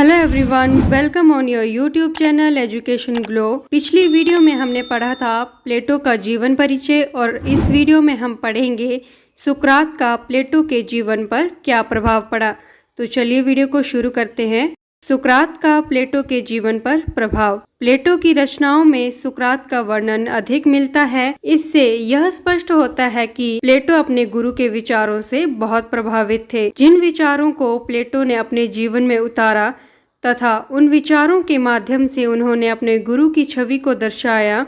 Hello everyone, welcome on your YouTube channel education glow. पिछली video में हमने पढ़ा था प्लेटो का जीवन परिचय और इस वीडियो में हम पढ़ेंगे सुकरात का प्लेटो के जीवन पर क्या प्रभाव पड़ा। तो चलिए वीडियो को शुरू करते हैं। सुकरात का प्लेटो के जीवन पर प्रभाव। प्लेटो की रचनाओं में सुकरात का वर्णन अधिक मिलता है। इससे यह स्पष्ट होता है कि प्लेटो अपने गुरु के विचारों से बहुत प्रभावित थे। जिन विचारों को प्लेटो ने अपने जीवन में उतारा तथा उन विचारों के माध्यम से उन्होंने अपने गुरु की छवि को दर्शाया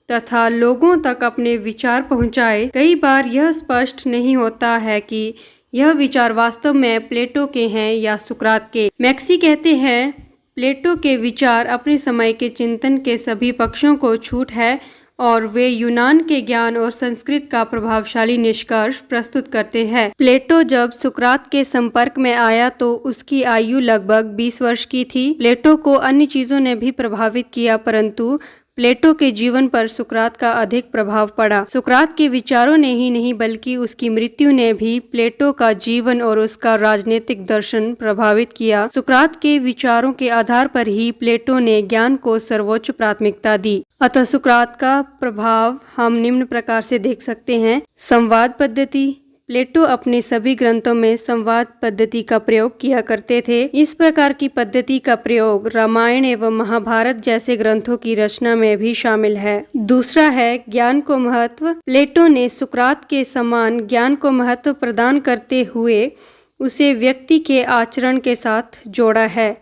तथा लोगों तक अपने विचार पहुंचाए, कई बार यह स्पष्ट नहीं होता है कि यह विचार वास्तव में प्लेटो के हैं या सुकरात के। मैक्सी कहते हैं, प्लेटो के विचार अपने समय के चिंतन के सभी पक्षों को छूट है और वे यूनान के ज्ञान और संस्कृत का प्रभावशाली निष्कर्ष प्रस्तुत करते हैं। प्लेटो जब सुकरात के संपर्क में आया तो उसकी आयु लगभग 20 वर्ष की थी। प्लेटो को अन्य चीजों ने भी प्रभावित किया, परंतु प्लेटो के जीवन पर सुकरात का अधिक प्रभाव पड़ा। सुकरात के विचारों ने ही नहीं बल्कि उसकी मृत्यु ने भी प्लेटो का जीवन और उसका राजनीतिक दर्शन प्रभावित किया। सुकरात के विचारों के आधार पर ही प्लेटो ने ज्ञान को सर्वोच्च प्राथमिकता दी। अतः सुकरात का प्रभाव हम निम्न प्रकार से देख सकते हैं। संवाद पद्धति। प्लेटो अपने सभी ग्रंथों में संवाद पद्धति का प्रयोग किया करते थे। इस प्रकार की पद्धति का प्रयोग रामायण एवं महाभारत जैसे ग्रंथों की रचना में भी शामिल है। दूसरा है ज्ञान को महत्व। प्लेटो ने सुकरात के समान ज्ञान को महत्व प्रदान करते हुए उसे व्यक्ति के आचरण के साथ जोड़ा है।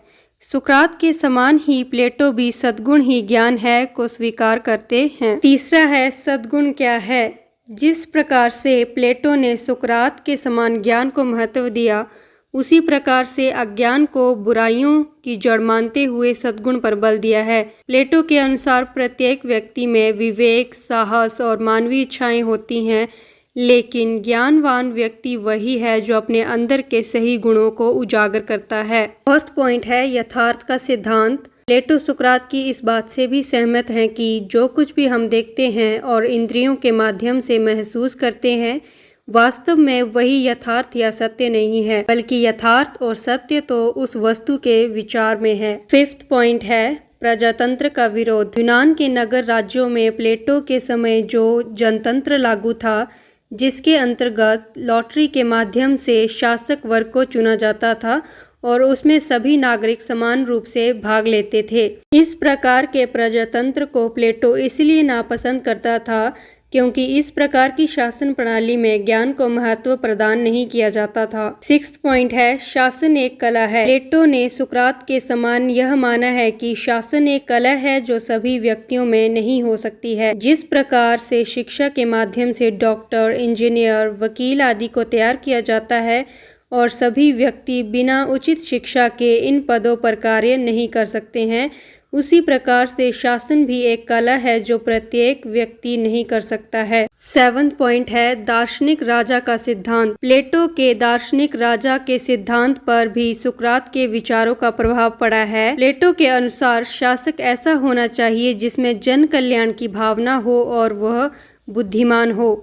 सुकरात के समान ही प्लेटो भी सद्गुण ही ज्ञान है को स्वीकार करते हैं। तीसरा है सद्गुण क्या है। जिस प्रकार से प्लेटो ने सुकरात के समान ज्ञान को महत्व दिया, उसी प्रकार से अज्ञान को बुराइयों की जड़ मानते हुए सद्गुण पर बल दिया है। प्लेटो के अनुसार प्रत्येक व्यक्ति में विवेक, साहस और मानवीय इच्छाएं होती हैं, लेकिन ज्ञानवान व्यक्ति वही है जो अपने अंदर के सही गुणों को उजागर करता है। फर्स्ट पॉइंट है यथार्थ का सिद्धांत। प्लेटो सुकरात की इस बात से भी सहमत हैं कि जो कुछ भी हम देखते हैं और इंद्रियों के माध्यम से महसूस करते हैं, वास्तव में वही यथार्थ या सत्य नहीं है, बल्कि यथार्थ और सत्य तो उस वस्तु के विचार में है। फिफ्थ पॉइंट है प्रजातंत्र का विरोध। यूनान के नगर राज्यों में प्लेटो के समय जो जनतंत्र लागू था, जिसके अंतर्गत लॉटरी के माध्यम से शासक वर्ग को चुना जाता था और उसमें सभी नागरिक समान रूप से भाग लेते थे। इस प्रकार के प्रजातंत्र को प्लेटो इसलिए नापसंद करता था क्योंकि इस प्रकार की शासन प्रणाली में ज्ञान को महत्व प्रदान नहीं किया जाता था। सिक्स्थ पॉइंट है शासन एक कला है। प्लेटो ने सुकरात के समान यह माना है कि शासन एक कला है जो सभी व्यक्तियों में नहीं हो सकती है। जिस प्रकार से शिक्षा के माध्यम से डॉक्टर, इंजीनियर, वकील आदि को तैयार किया जाता है और सभी व्यक्ति बिना उचित शिक्षा के इन पदों पर कार्य नहीं कर सकते हैं, उसी प्रकार से शासन भी एक कला है जो प्रत्येक व्यक्ति नहीं कर सकता है। सेवंथ पॉइंट है दार्शनिक राजा का सिद्धांत। प्लेटो के दार्शनिक राजा के सिद्धांत पर भी सुकरात के विचारों का प्रभाव पड़ा है। प्लेटो के अनुसार शासक ऐसा होना चाहिए जिसमें जन कल्याण की भावना हो और वह बुद्धिमान हो।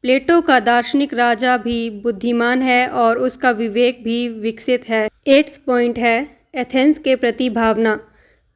प्लेटो का दार्शनिक राजा भी बुद्धिमान है और उसका विवेक भी विकसित है। एट्थ पॉइंट है एथेंस के प्रति भावना।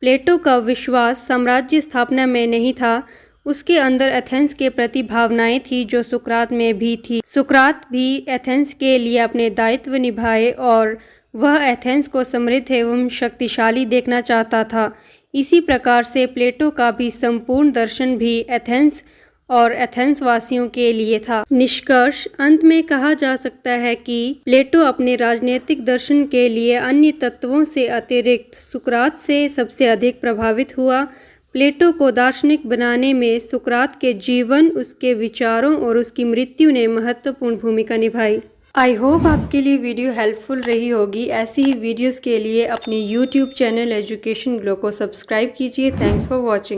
प्लेटो का विश्वास साम्राज्य स्थापना में नहीं था, उसके अंदर एथेंस के प्रति भावनाएं थी जो सुकरात में भी थी। सुकरात भी एथेंस के लिए अपने दायित्व निभाए और वह एथेंस को समृद्ध एवं शक्तिशाली देखना चाहता था। इसी प्रकार से प्लेटो का भी संपूर्ण दर्शन भी एथेंस और एथेंस वासियों के लिए था। निष्कर्ष अंत में कहा जा सकता है कि प्लेटो अपने राजनीतिक दर्शन के लिए अन्य तत्वों से अतिरिक्त सुकरात से सबसे अधिक प्रभावित हुआ। प्लेटो को दार्शनिक बनाने में सुकरात के जीवन, उसके विचारों और उसकी मृत्यु ने महत्वपूर्ण भूमिका निभाई। आई होप आपके लिए वीडियो हेल्पफुल रही होगी। ऐसी ही वीडियोस के लिए अपनी यूट्यूब चैनल एजुकेशन ग्लो को सब्सक्राइब कीजिए। Thanks for watching.